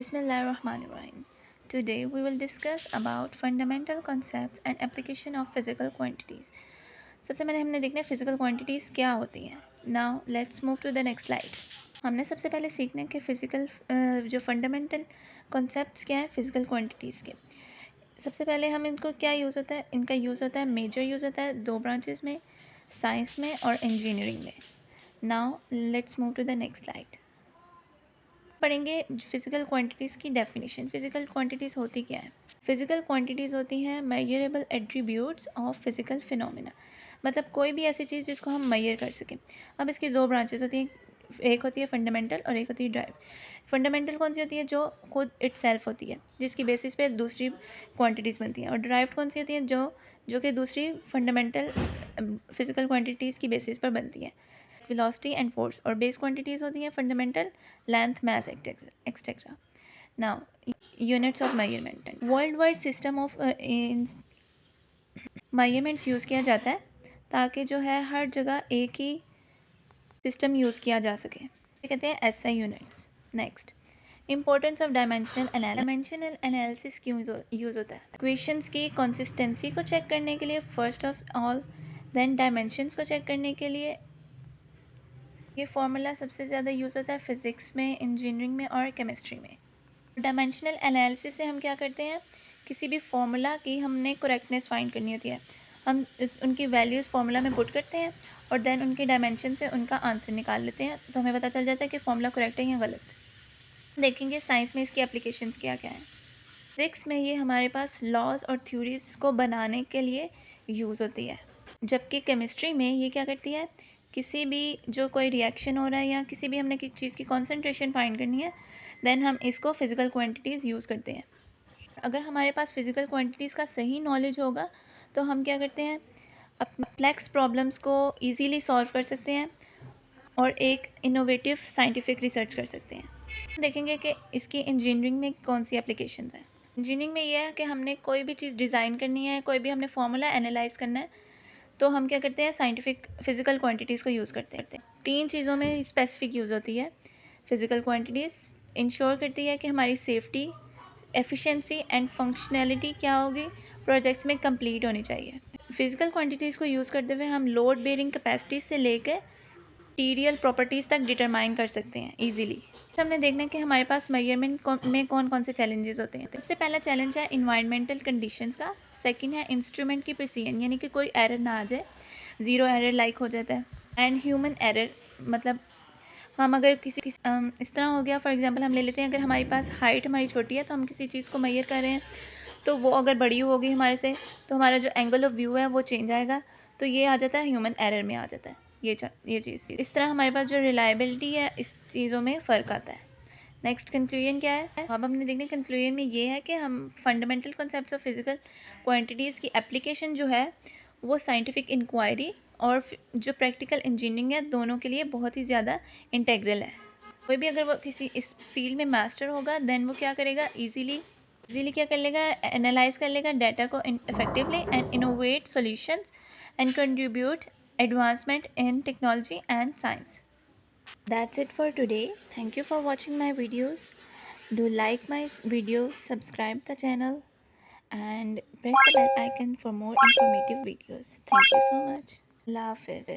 Bismillahirrahmanirrahim. Today we will discuss about fundamental concepts and application of physical quantities. सबसे पहले हमने देखना है physical quantities क्या होती हैं. Now let's move to the next slide. हमने सबसे पहले सीखना है कि physical जो fundamental concepts क्या है physical quantities के. सबसे पहले हम इनको क्या यूज़ होता है, इनका यूज़ होता है मेजर यूज़ होता है दो ब्रांचेस में, साइंस में और इंजीनियरिंग में. Now let's move to the next slide. पढ़ेंगे फिज़िकल क्वांटिटीज़ की डेफिनेशन. फ़िज़िकल क्वांटिटीज़ होती क्या है? फ़िज़िकल क्वांटिटीज़ होती हैं measurable attributes of physical phenomena. मतलब कोई भी ऐसी चीज़ जिसको हम मेजर कर सकें. अब इसकी दो ब्रांचेस होती हैं, एक होती है फंडामेंटल और एक होती है ड्राइव. फंडामेंटल कौन सी होती है? जो खुद इटसेल्फ होती है, जिसकी बेसिस पे दूसरी क्वांटिटीज़ बनती हैं. और ड्राइव कौन सी होती है? जो कि दूसरी फंडामेंटल फिज़िकल क्वांटिटीज़ की बेसिस पर बनती हैं. Velocity and force. और बेस क्वांटिटीज़ होती हैं fundamental, length, mass etcetera. Now units of measurement. World wide system of measurements use किया जाता है ताकि जो है हर जगह एक ही सिस्टम यूज़ किया जा सके. कहते हैं SI units. Next, importance of dimensional analysis क्यों यूज़ होता है? इक्वेशंस की कंसिस्टेंसी को चेक करने के लिए first of all, then dimensions को चेक करने के लिए. ये फार्मूला सबसे ज़्यादा यूज़ होता है फ़िज़िक्स में, इंजीनियरिंग में और केमिस्ट्री में. डायमेंशनल एनालिसिस से हम क्या करते हैं, किसी भी फार्मूला की हमने करेक्टनेस फाइंड करनी होती है. हम उनकी वैल्यूज़ फार्मूला में पुट करते हैं और देन उनके डायमेंशन से उनका आंसर निकाल लेते हैं, तो हमें पता चल जाता है कि फार्मूला करेक्ट है या गलत. देखेंगे साइंस में इसकी एप्लीकेशंस क्या क्या हैं. फिज़िक्स में ये हमारे पास लॉज और थ्योरीज़ को बनाने के लिए यूज़ होती है, जबकि केमिस्ट्री में ये क्या करती है, किसी भी जो कोई रिएक्शन हो रहा है या किसी भी हमने किसी चीज़ की कॉन्सेंट्रेशन फाइंड करनी है, देन हम इसको फिज़िकल क्वांटिटीज़ यूज़ करते हैं. अगर हमारे पास फिज़िकल क्वांटिटीज़ का सही नॉलेज होगा तो हम क्या करते हैं, कॉम्प्लेक्स प्रॉब्लम्स को ईजीली सॉल्व कर सकते हैं और एक इनोवेटिव साइंटिफिक रिसर्च कर सकते हैं. देखेंगे कि इसकी इंजीनियरिंग में कौन सी एप्लीकेशंस हैं. इंजीनियरिंग में यह है कि हमने कोई भी चीज़ डिज़ाइन करनी है, कोई भी हमने फार्मूला एनालाइज करना है, तो हम क्या करते हैं, साइंटिफिक फिज़िकल क्वांटिटीज़ को यूज़ करते हैं. तीन चीज़ों में स्पेसिफिक यूज़ होती है फिज़िकल क्वांटिटीज़. इंश्योर करती है कि हमारी सेफ्टी, एफिशिएंसी एंड फंक्शनैलिटी क्या होगी, प्रोजेक्ट्स में कंप्लीट होनी चाहिए. फिज़िकल क्वांटिटीज़ को यूज़ करते हुए हम लोड बेयरिंग कैपेसिटी से लेकर मटीरियल प्रॉपर्टीज़ तक डिटरमाइन कर सकते हैं ईजीली. हमने देखना है कि हमारे पास मेजरमेंट में कौन कौन से चैलेंजेस होते हैं. सबसे पहला चैलेंज है इन्वायरमेंटल कंडीशंस का. सेकंड है इंस्ट्रूमेंट की प्रिसीजन, यानी कि कोई एरर ना आ जाए, ज़ीरो एरर लाइक हो जाता है. एंड ह्यूमन एरर, मतलब हम अगर किसी इस तरह हो गया, फॉर एग्जांपल हम ले लेते हैं, अगर हमारे पास हाइट हमारी छोटी है तो हम किसी चीज़ को मेजर कर रहे हैं, तो वो अगर बड़ी होगी हमारे से, तो हमारा जो एंगल ऑफ व्यू है वो चेंज आएगा, तो ये आ जाता है ह्यूमन एरर में आ जाता है. ये चीज़ इस तरह हमारे पास जो रिलायबिलिटी है इस चीज़ों में फ़र्क आता है. नेक्स्ट कंक्लूजन क्या है, अब हमने देखना कंक्लूजन में ये है कि हम fundamental concepts of physical quantities की एप्लीकेशन जो है वो साइंटिफिक इंक्वायरी और जो प्रैक्टिकल इंजीनियरिंग है, दोनों के लिए बहुत ही ज़्यादा इंटेग्रल है. कोई भी अगर वो किसी इस फील्ड में मास्टर होगा, देन वो क्या करेगा, इजीली क्या कर लेगा, एनालाइज कर लेगा डाटा को effectively and innovate solutions and contribute advancement in technology and science. That's it for today. Thank you for watching my videos. Do like my videos, subscribe the channel and press the bell icon for more informative videos. Thank you so much. Allah Hafiz.